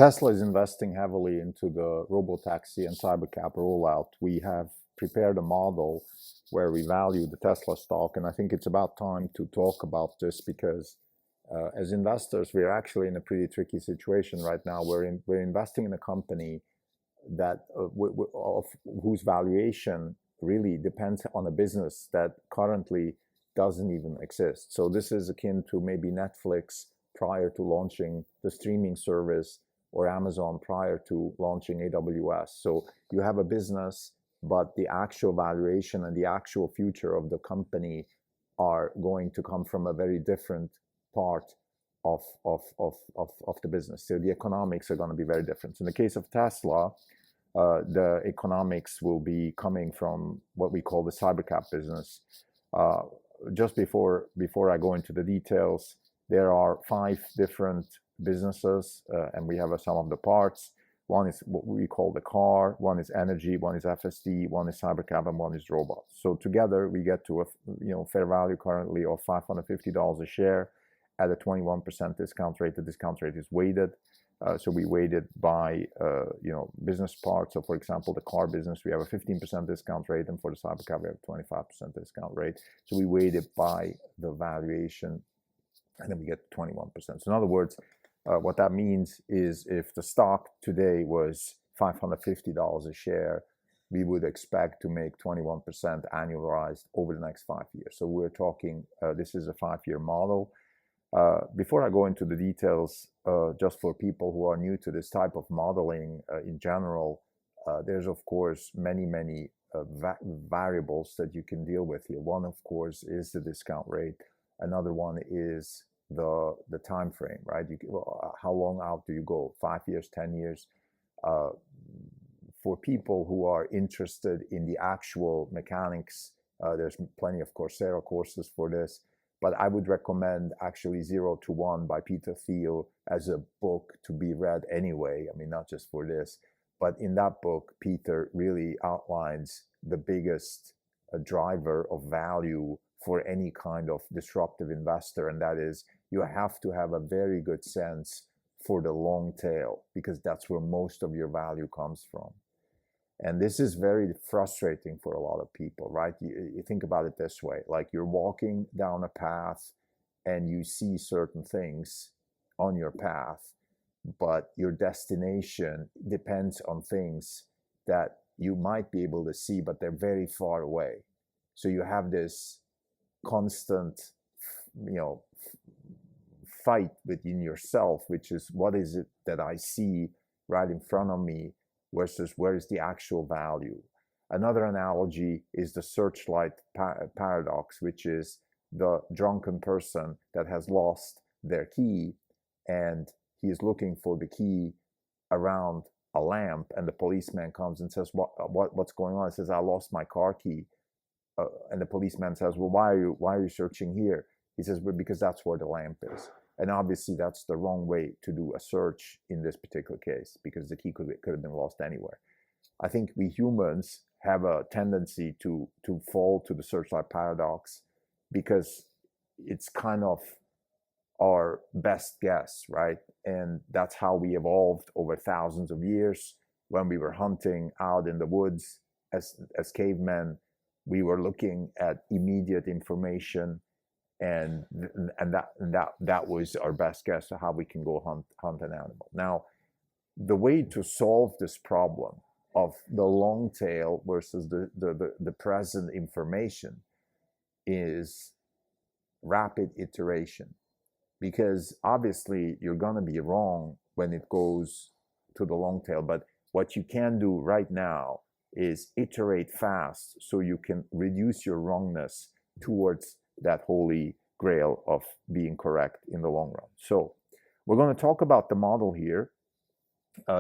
Tesla is investing heavily into the robotaxi and cybercab rollout. We have prepared a model where we value the Tesla stock, and I think it's about time to talk about this because as investors, we're actually in a pretty tricky situation right now. We're investing in a company that of whose valuation really depends on a business that currently doesn't even exist. So this is akin to maybe Netflix prior to launching the streaming service, or Amazon prior to launching AWS. So you have a business, but the actual valuation and the actual future of the company are going to come from a very different part of the business. So the economics are going to be very different. So in the case of Tesla, the economics will be coming from what we call the cybercab business. Just before I go into the details, there are 5 different businesses, and we have a sum of the parts. One is what we call the car, one is energy, one is FSD, one is cybercab, and one is robots. So together we get to a fair value currently of $550 a share at a 21% discount rate. The discount rate is weighted. So we weighted by business parts. So for example, the car business, we have a 15% discount rate, and for the cybercab, we have a 25% discount rate. So we weighted by the valuation, and then we get 21%. So in other words, what that means is if the stock today was $550 a share, we would expect to make 21% annualized over the next 5 years. So we're talking, this is a 5-year model. Before I go into the details, just for people who are new to this type of modeling in general, there's of course many variables that you can deal with here. One, of course, is the discount rate. Another one is the time frame, right? How long out do you go? 5 years, 10 years? For people who are interested in the actual mechanics, there's plenty of Coursera courses for this. But I would recommend actually 0 to 1 by Peter Thiel as a book to be read anyway. I mean, not just for this, but in that book, Peter really outlines the biggest driver of value for any kind of disruptive investor. And that is, you have to have a very good sense for the long tail, because that's where most of your value comes from. And this is very frustrating for a lot of people, right? You think about it this way, like you're walking down a path and you see certain things on your path, but your destination depends on things that you might be able to see, but they're very far away. So you have this constant, fight within yourself, which is, what is it that I see right in front of me versus where is the actual value? Another analogy is the searchlight paradox, which is the drunken person that has lost their key, and he is looking for the key around a lamp, and the policeman comes and says, what's going on? He says, I lost my car key. And the policeman says, well, why are you searching here? He says, well, because that's where the lamp is. And obviously that's the wrong way to do a search in this particular case, because the key could have been lost anywhere. I think we humans have a tendency to fall to the searchlight paradox because it's kind of our best guess, right? And that's how we evolved over thousands of years. When we were hunting out in the woods as cavemen, we were looking at immediate information, and that was our best guess of how we can go hunt an animal. Now, the way to solve this problem of the long tail versus the present information is rapid iteration, because obviously you're going to be wrong when it goes to the long tail, but what you can do right now is iterate fast so you can reduce your wrongness towards that holy grail of being correct in the long run. So we're going to talk about the model here.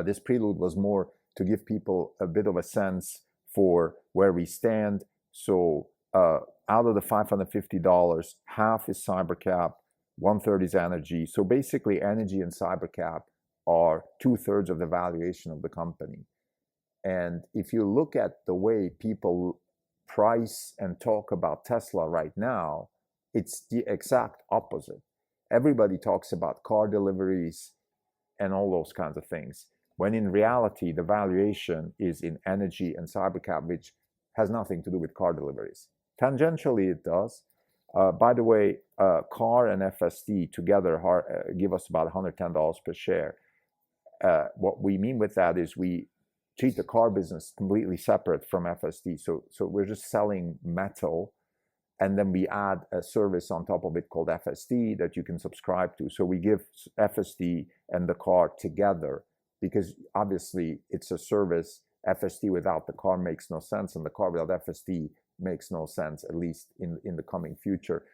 This prelude was more to give people a bit of a sense for where we stand. So out of the $550, half is cybercab, 1/3 is energy. So basically energy and cybercab are 2/3 of the valuation of the company. And if you look at the way people price and talk about Tesla right now, it's the exact opposite. Everybody talks about car deliveries and all those kinds of things. When in reality, the valuation is in energy and cybercab, which has nothing to do with car deliveries. Tangentially, it does. By the way, car and FSD together give us about $110 per share. What we mean with that is we treat the car business completely separate from FSD. So we're just selling metal, and then we add a service on top of it called FSD that you can subscribe to. So we give FSD and the car together, because obviously it's a service. FSD without the car makes no sense, and the car without FSD makes no sense, at least in the coming future.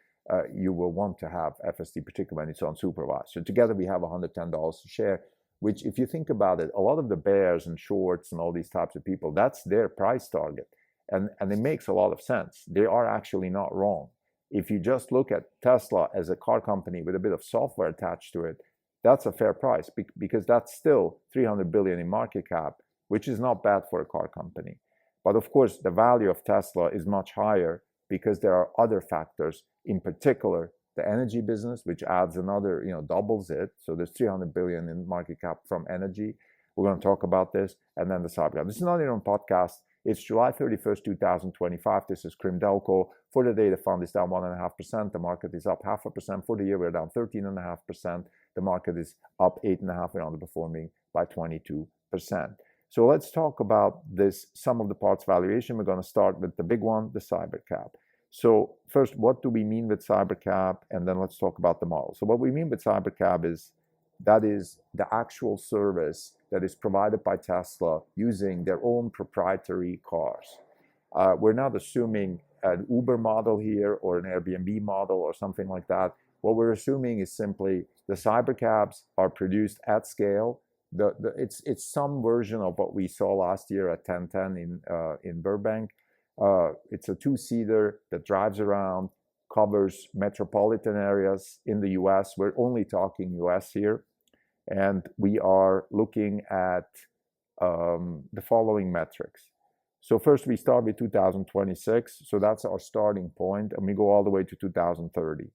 You will want to have FSD, particularly when it's unsupervised. So together we have $110 a share, which, if you think about it, a lot of the bears and shorts and all these types of people, that's their price target. And it makes a lot of sense. They are actually not wrong. If you just look at Tesla as a car company with a bit of software attached to it, that's a fair price, because that's still $300 billion in market cap, which is not bad for a car company. But of course, the value of Tesla is much higher because there are other factors, in particular, the energy business, which adds another, doubles it. So there's $300 billion in market cap from energy. We're going to talk about this. And then the cybercab. This is not your own podcast. It's July 31st, 2025. This is Krim Delco. For the day, the fund is down 1.5%. The market is up 0.5%. For the year, we're down 13.5%. The market is up 8.5%. We're underperforming by 22%. So let's talk about this sum of the parts valuation. We're going to start with the big one, the cybercab. So first, what do we mean with cybercab? And then let's talk about the model. So what we mean with cybercab is that is the actual service that is provided by Tesla using their own proprietary cars. We're not assuming an Uber model here or an Airbnb model or something like that. What we're assuming is simply the cybercabs are produced at scale. It's some version of what we saw last year at 1010 in Burbank. It's a two-seater that drives around, covers metropolitan areas in the US. We're only talking US here. And we are looking at the following metrics. So first, we start with 2026. So that's our starting point, and we go all the way to 2030.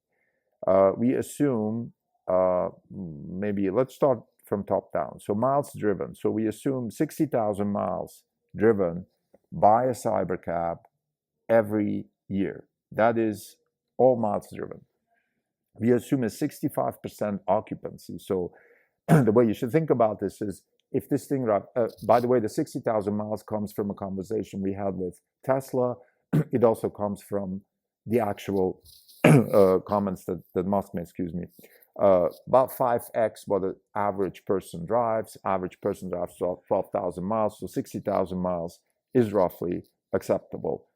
We assume, maybe let's start from top down. So miles driven. So we assume 60,000 miles driven by a cybercab every year. That is all miles driven. We assume a 65% occupancy. So the way you should think about this is, if this thing, by the way, the 60,000 miles comes from a conversation we had with Tesla. It also comes from the actual comments that Musk made, about 5x what an average person drives. Average person drives 12,000 miles, so 60,000 miles is roughly acceptable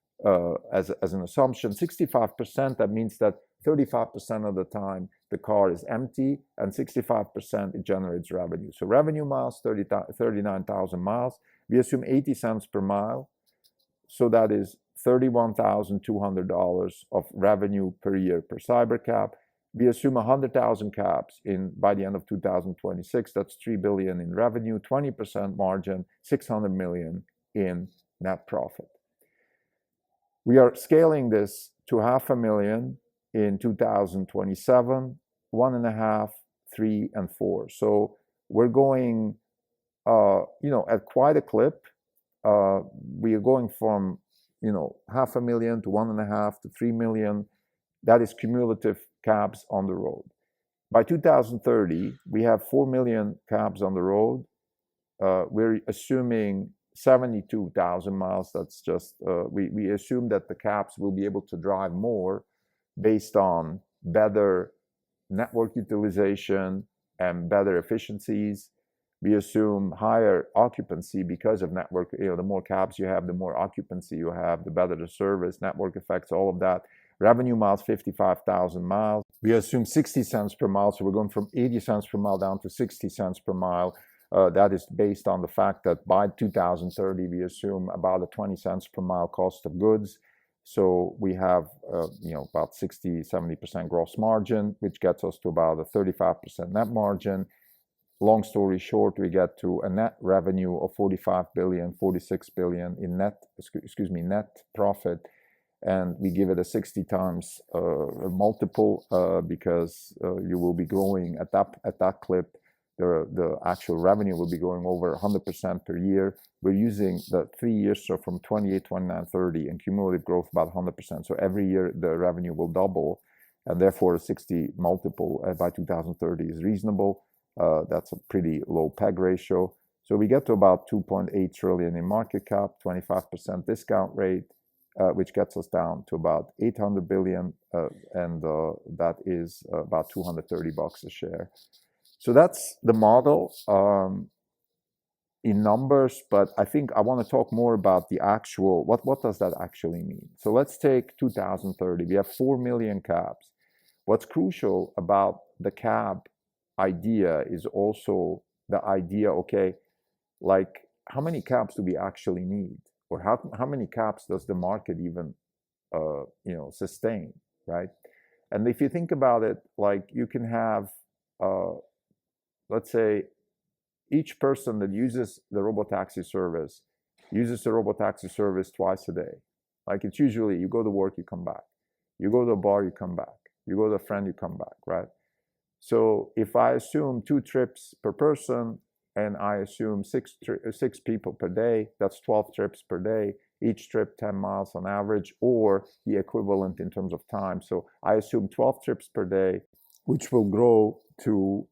as an assumption. 65%, that means that 35% of the time the car is empty, and 65% it generates revenue. So revenue miles, 39,000 miles. We assume 80 cents per mile. So that is $31,200 of revenue per year per cybercab. We assume 100,000 cabs by the end of 2026. That's $3 billion in revenue, 20% margin, $600 million in net profit. We are scaling this to 500,000 in 2027, 1.5, 3, and 4. So we're going, at quite a clip. We are going from, 500,000 to 1.5 to 3 million. That is cumulative cabs on the road. By 2030, we have 4 million cabs on the road. We're assuming 72,000 miles. That's just, we assume that the cabs will be able to drive more based on better network utilization and better efficiencies. We assume higher occupancy because of network. The more cabs you have, the more occupancy you have, the better the service, network effects, all of that. Revenue miles, 55,000 miles. We assume 60 cents per mile. So we're going from 80 cents per mile down to 60 cents per mile. That is based on the fact that by 2030, we assume about a 20 cents per mile cost of goods. So we have, about 60, 70% gross margin, which gets us to about a 35% net margin. Long story short, we get to a net revenue of 45 billion, 46 billion in net profit. And we give it a 60 times multiple because you will be growing at that clip the actual revenue will be going over 100% per year. We're using the 3 years, so from 28, 29, 30, and cumulative growth about 100%. So every year the revenue will double, and therefore a 60 multiple by 2030 is reasonable. That's a pretty low PEG ratio. So we get to about 2.8 trillion in market cap, 25% discount rate, which gets us down to about 800 billion, and that is about $230 a share. So that's the model in numbers, but I think I want to talk more about the actual, what does that actually mean? So let's take 2030. We have 4 million cabs. What's crucial about the cab idea is also the idea, okay, like how many cabs do we actually need? Or how many cabs does the market even, sustain, right? And if you think about it, like you can have, let's say, each person that uses the robotaxi service uses the robotaxi service twice a day. Like it's usually you go to work, you come back. You go to a bar, you come back. You go to a friend, you come back, right? So if I assume 2 trips per person and I assume 6 people per day, that's 12 trips per day, each trip 10 miles on average, or the equivalent in terms of time. So I assume 12 trips per day, which will grow to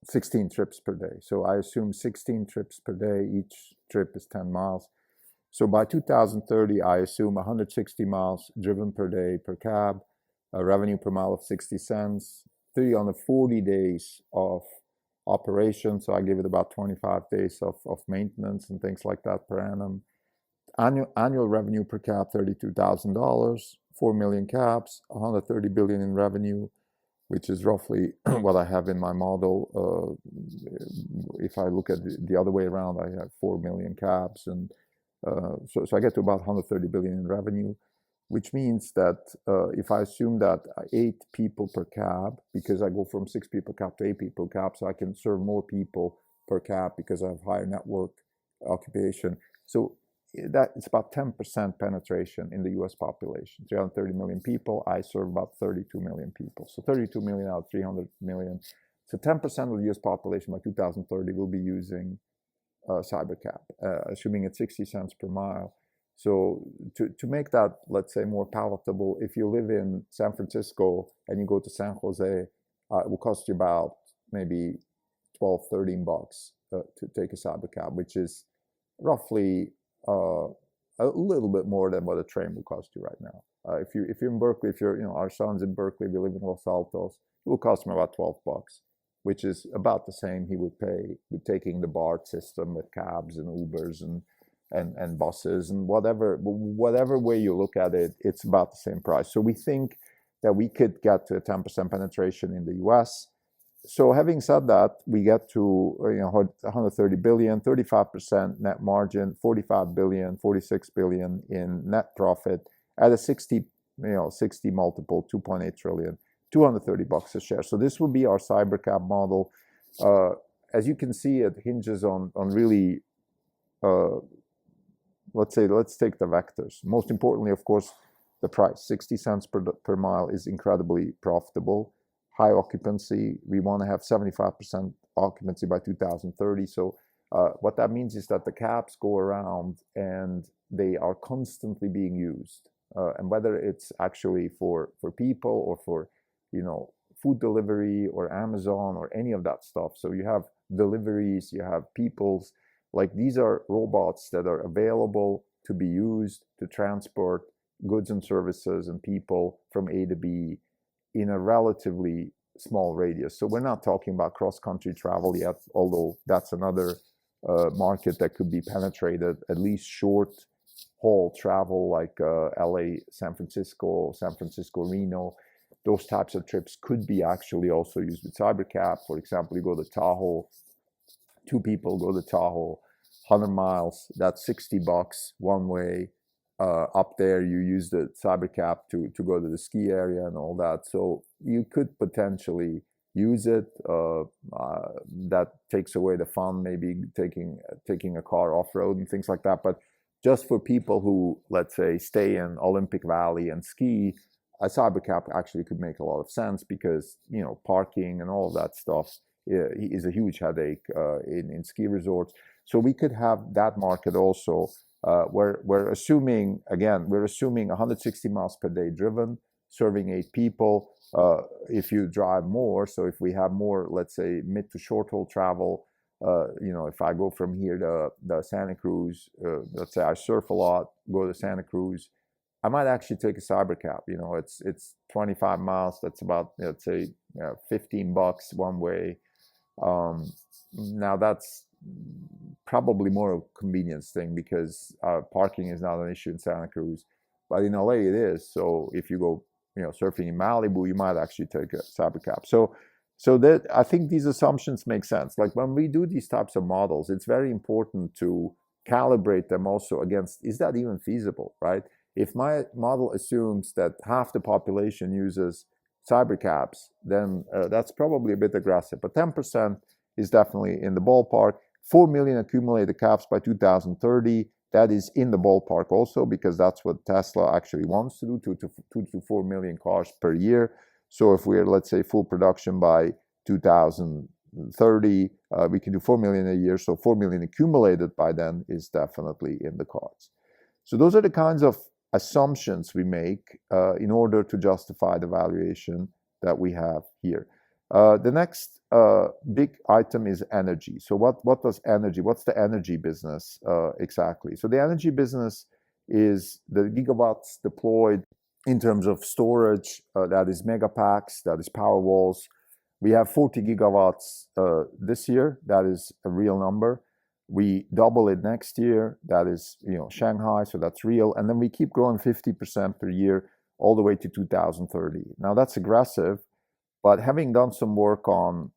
16 trips per day. So I assume 16 trips per day, each trip is 10 miles. So by 2030, I assume 160 miles driven per day per cab, a revenue per mile of 60 cents, 340 days of operation. So I give it about 25 days of maintenance and things like that per annum. Annual revenue per cab, $32,000, 4 million cabs, 130 billion in revenue, which is roughly what I have in my model. If I look at the other way around, I have 4 million cabs, and so I get to about 130 billion in revenue, which means that if I assume that 8 people per cab, because I go from 6 people cab to 8 people cab, so I can serve more people per cab because I have higher network occupation. So that it's about 10% penetration in the US population. 330 million people, I serve about 32 million people. So 32 million out of 300 million. So 10% of the US population by 2030 will be using Cybercab, assuming it's 60 cents per mile. So to make that, let's say, more palatable, if you live in San Francisco and you go to San Jose, it will cost you about maybe 12, 13 bucks to take a Cybercab, which is roughly a little bit more than what a train will cost you right now. If you're in Berkeley, if you're, our son's in Berkeley, we live in Los Altos, it will cost him about 12 bucks, which is about the same he would pay with taking the BART system with cabs and Ubers and buses and whatever way you look at it, it's about the same price. So we think that we could get to a 10% penetration in the US. So having said that, we get to 130 billion, 35% net margin, 45 billion, 46 billion in net profit at a 60 multiple, 2.8 trillion, $230 a share. So this would be our Cybercab model. As you can see, it hinges on really, let's take the vectors. Most importantly, of course, the price. 60 cents per mile is incredibly profitable. High occupancy. We want to have 75% occupancy by 2030. So what that means is that the cabs go around and they are constantly being used. And whether it's actually for people or for food delivery or Amazon or any of that stuff. So you have deliveries, you have people's, like these are robots that are available to be used to transport goods and services and people from A to B in a relatively small radius. So we're not talking about cross-country travel yet, although that's another market that could be penetrated, at least short haul travel like LA, San Francisco, Reno. Those types of trips could be actually also used with Cybercab. For example, you go to Tahoe, 2 people go to Tahoe, 100 miles, that's 60 bucks one way. Up there, you use the Cybercab to go to the ski area and all that. So you could potentially use it. That takes away the fun, maybe taking a car off-road and things like that. But just for people who, let's say, stay in Olympic Valley and ski, a cybercap actually could make a lot of sense because, you know, parking and all of that stuff is a huge headache in ski resorts. So we could have that market also. We're assuming, again, we're assuming 160 miles per day driven, serving 8 people. If you drive more, so if we have more, let's say, mid to short haul travel, you know, if I go from here to the Santa Cruz, let's say I surf a lot, go to Santa Cruz, I might actually take a cybercab. You know, it's 25 miles. That's about, let's say, $15 one way. Now that's probably more a convenience thing because parking is not an issue in Santa Cruz, but in LA it is. So if you go, you know, surfing in Malibu, you might actually take a cybercab. So that I think these assumptions make sense. Like when we do these types of models, it's very important to calibrate them also against, is that even feasible, right? If my model assumes that half the population uses cybercabs, then that's probably a bit aggressive. But 10% is definitely in the ballpark. 4 million accumulated cabs by 2030. That is in the ballpark also because that's what Tesla actually wants to do, 2 to 4 million cars per year. So if we're, let's say, full production by 2030, we can do 4 million a year. So 4 million accumulated by then is definitely in the cards. So those are the kinds of assumptions we make in order to justify the valuation that we have here. The next big item is energy. So what does energy, what's the energy business exactly? So the energy business is the gigawatts deployed in terms of storage, that is megapacks, that is power walls. We have 40 gigawatts this year. That is a real number. We double it next year. That is, you know, Shanghai, so that's real. And then we keep growing 50% per year all the way to 2030. Now that's aggressive, but having done some work on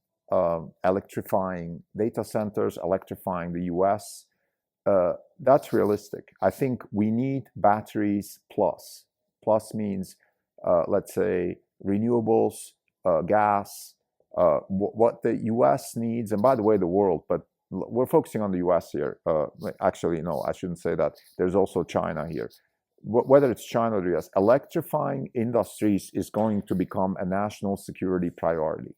electrifying data centers, electrifying the US, that's realistic. I think we need batteries plus. Plus means, let's say, renewables, gas, what the US needs, and by the way, the world, but we're focusing on the US here. Actually, no, I shouldn't say that. There's also China here. Whether it's China or the US, electrifying industries is going to become a national security priority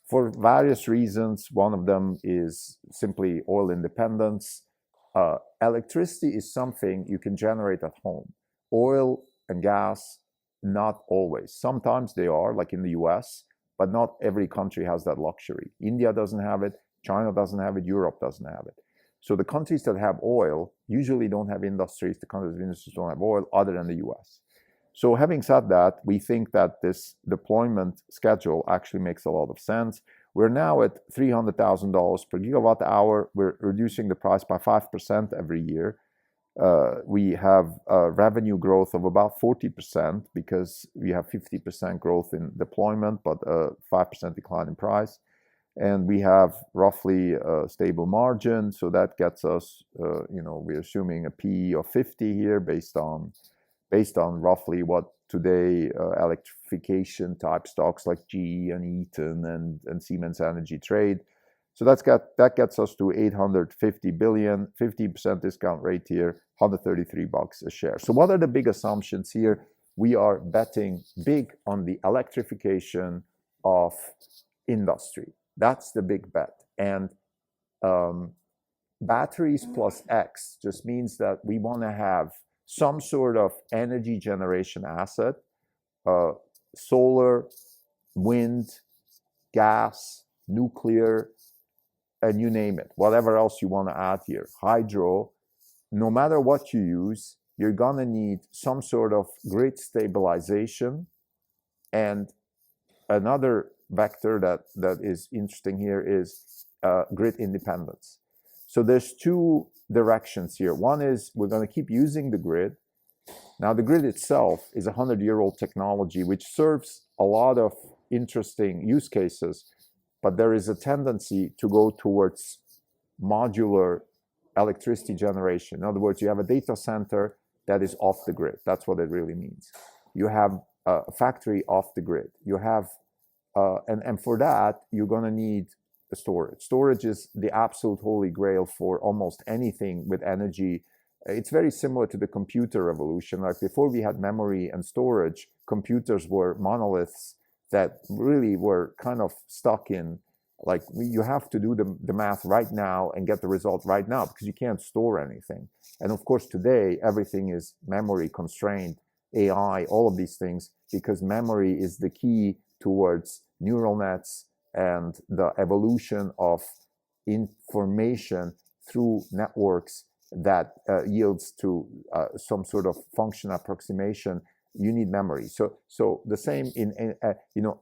for various reasons. One of them is simply oil independence. Electricity is something you can generate at home. Oil and gas, not always. Sometimes they are, like in the US, but not every country has that luxury. India doesn't have it, China doesn't have it, Europe doesn't have it. So the countries that have oil usually don't have industries. The countries with industries don't have oil other than the US. So having said that, we think that this deployment schedule actually makes a lot of sense. We're now at $300,000 per gigawatt hour. We're reducing the price by 5% every year. We have revenue growth of about 40% because we have 50% growth in deployment, but 5% decline in price. And we have roughly a stable margin. So that gets us, you know, we're assuming a PE of 50 here based on roughly what today electrification type stocks like GE and Eaton and Siemens Energy trade. So that gets us to 850 billion, 50% discount rate here, $133 a share. So what are the big assumptions here? We are betting big on the electrification of industry. That's the big bet. And batteries plus X just means that we want to have some sort of energy generation asset, solar, wind, gas, nuclear, and you name it, whatever else you want to add here. Hydro, no matter what you use, you're going to need some sort of grid stabilization. And another vector that is interesting here is grid independence. So there's two directions here. One is we're going to keep using the grid. Now, the grid itself is a 100-year-old technology, which serves a lot of interesting use cases, but there is a tendency to go towards modular electricity generation. In other words, you have a data center that is off the grid. That's what it really means. You have a factory off the grid. You have, and for that, you're going to need storage. Storage is the absolute holy grail for almost anything with energy It's very similar to the computer revolution. Like before we had memory and storage, computers were monoliths that really were kind of stuck in, like, you have to do the math right now and get the result right now because you can't store anything. And of course, today, everything is memory constrained, AI, all of these things, because memory is the key towards neural nets and the evolution of information through networks that yields to some sort of function approximation. You need memory. So the same in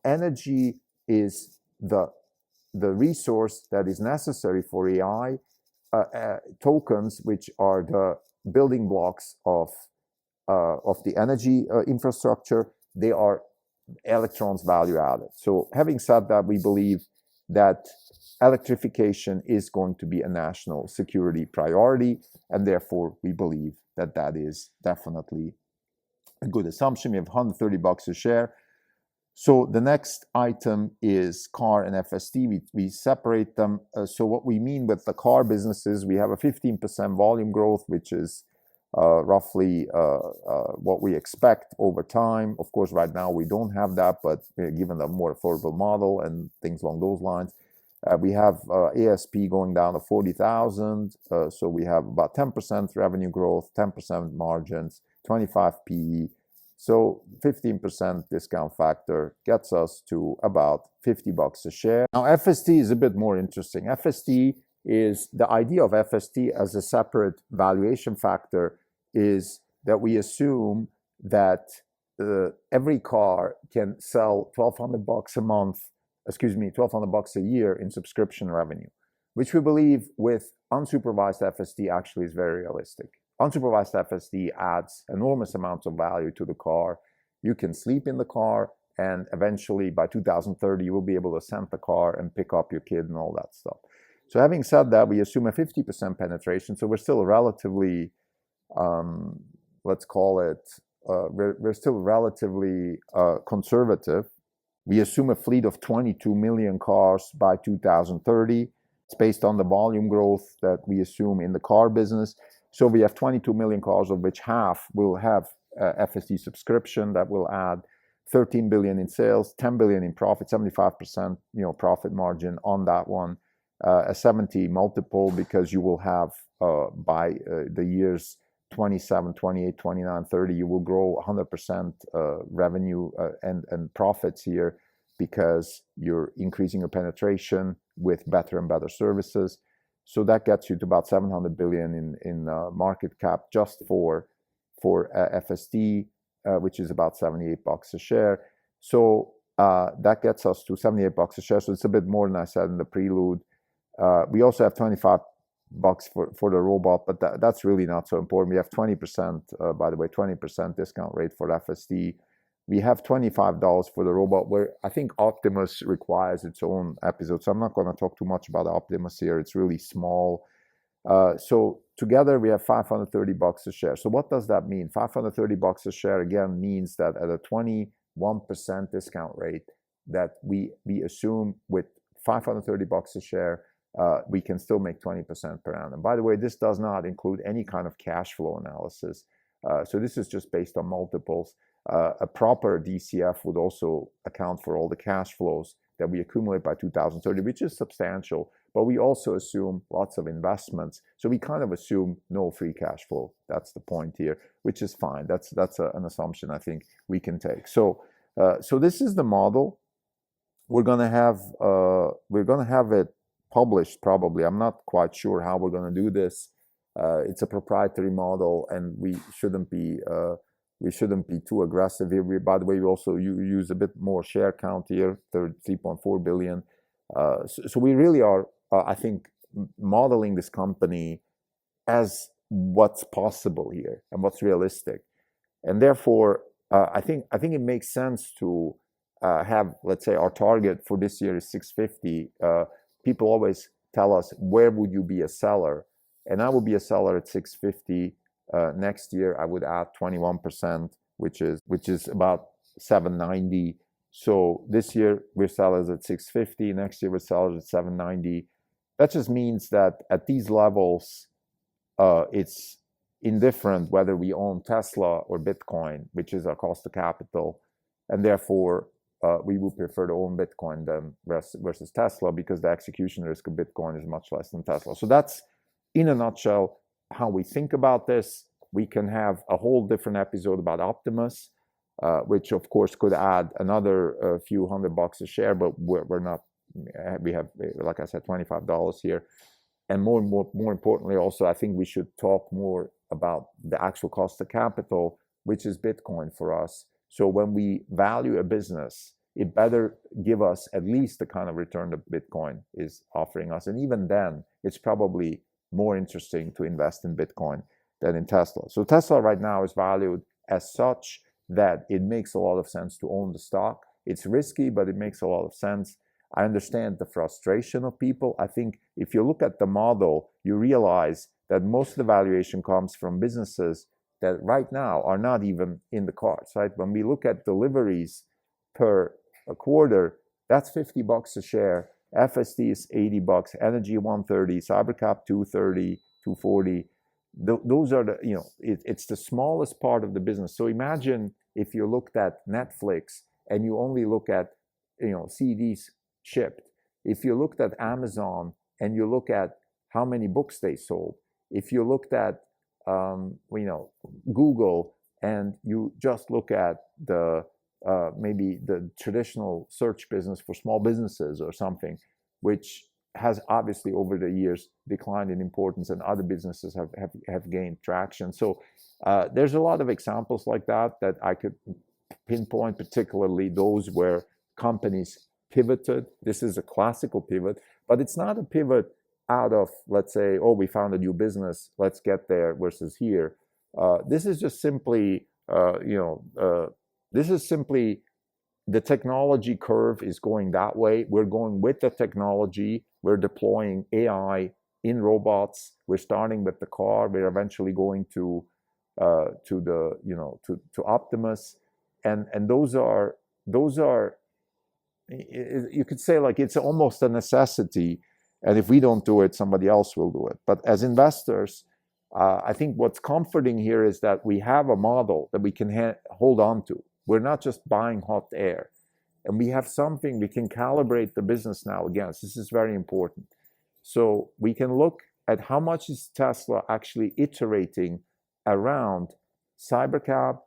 energy is the resource that is necessary for AI. Tokens, which are the building blocks of the energy infrastructure, they are electrons value added. So having said that, we believe that electrification is going to be a national security priority, and therefore we believe that that is definitely a good assumption. We have $130 a share. So the next item is car and FST. We separate them. So what we mean with the car businesses, we have a 15% volume growth, which is roughly what we expect over time. Of course, right now we don't have that, but given a more affordable model and things along those lines, we have ASP going down to 40,000. So we have about 10% revenue growth, 10% margins, 25 PE. So 15% discount factor gets us to about $50 a share. Now FST is a bit more interesting. FST is the idea of FST as a separate valuation factor is that we assume that every car can sell $1,200 a month, $1,200 a year in subscription revenue, which we believe with unsupervised FST actually is very realistic. Unsupervised FSD adds enormous amounts of value to the car. You can sleep in the car, and eventually by 2030, you will be able to send the car and pick up your kid and all that stuff. So having said that, we assume a 50% penetration. So we're still relatively, let's call it, we're still relatively conservative. We assume a fleet of 22 million cars by 2030. It's based on the volume growth that we assume in the car business. So we have 22 million cars, of which half will have FSD subscription. That will add 13 billion in sales, 10 billion in profit, 75% profit margin on that one, a 70 multiple, because you will have by the years 27, 28, 29, 30, you will grow 100% revenue and profits here because you're increasing your penetration with better and better services. So that gets you to about 700 billion in market cap just for FSD, which is about $78 a share. So that gets us to $78 a share. So it's a bit more than I said in the prelude. We also have $25 for the robot, but that's really not so important. We have 20%, by the way, 20% discount rate for FSD. We have $25 for the robot, where I think Optimus requires its own episode. So I'm not going to talk too much about Optimus here. It's really small. So together we have $530 a share. So what does that mean? $530 a share again means that at a 21% discount rate that we assume with $530 a share, we can still make 20% per annum. By the way, this does not include any kind of cash flow analysis. So this is just based on multiples. A proper DCF would also account for all the cash flows that we accumulate by 2030, which is substantial, but we also assume lots of investments. So we kind of assume no free cash flow. That's the point here, which is fine. That's an assumption I think we can take. So this is the model. We're gonna have it published probably. I'm not quite sure how we're gonna do this. It's a proprietary model, and we shouldn't be too aggressive here. By the way, we also use a bit more share count here, 3.4 billion. So we really are, I think, modeling this company as what's possible here and what's realistic. And therefore, I think it makes sense to have, let's say, our target for this year is 650. People always tell us, where would you be a seller? And I would be a seller at 650. Next year, I would add 21%, which is about 790. So this year we're sellers at 650. Next year we're sellers at 790. That just means that at these levels, it's indifferent whether we own Tesla or Bitcoin, which is our cost of capital, and therefore we would prefer to own Bitcoin than versus Tesla, because the execution risk of Bitcoin is much less than Tesla. So that's, in a nutshell, how we think about this. We can have a whole different episode about Optimus, which of course could add another few $100 a share, but we're not. We have, like I said, $25 here. And more importantly, also, I think we should talk more about the actual cost of capital, which is Bitcoin for us. So when we value a business, it better give us at least the kind of return that Bitcoin is offering us. And even then, it's probably more interesting to invest in Bitcoin than in Tesla. So Tesla right now is valued as such that it makes a lot of sense to own the stock. It's risky, but it makes a lot of sense. I understand the frustration of people. I think if you look at the model, you realize that most of the valuation comes from businesses that right now are not even in the cards, right? When we look at deliveries per a quarter, that's $50 a share. FST is $80, Energy $130, Cybercap $230, $240. Those are the, it's the smallest part of the business. So imagine if you looked at Netflix and you only look at, CDs shipped. If you looked at Amazon and you look at how many books they sold, if you looked at Google and you just look at the maybe the traditional search business for small businesses or something, which has obviously over the years declined in importance, and other businesses have gained traction. So there's a lot of examples like that I could pinpoint, particularly those where companies pivoted. This is a classical pivot, but it's not a pivot out of, let's say, oh, we found a new business, let's get there versus here. This is just simply, this is simply the technology curve is going that way. We're going with the technology. We're deploying AI in robots. We're starting with the car. We're eventually going to Optimus, and those are you could say, like, it's almost a necessity. And if we don't do it, somebody else will do it. But as investors, I think what's comforting here is that we have a model that we can hold on to. We're not just buying hot air. And we have something we can calibrate the business now against. This is very important. So we can look at how much is Tesla actually iterating around Cybercab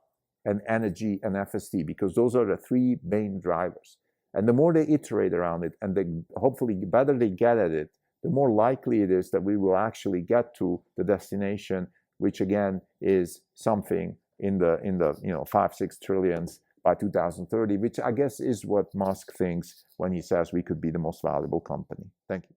and Energy and FST, because those are the three main drivers. And the more they iterate around it, and hopefully the better they get at it, the more likely it is that we will actually get to the destination, which again is something in the 5-6 trillions by 2030, which I guess is what Musk thinks when he says we could be the most valuable company. Thank you.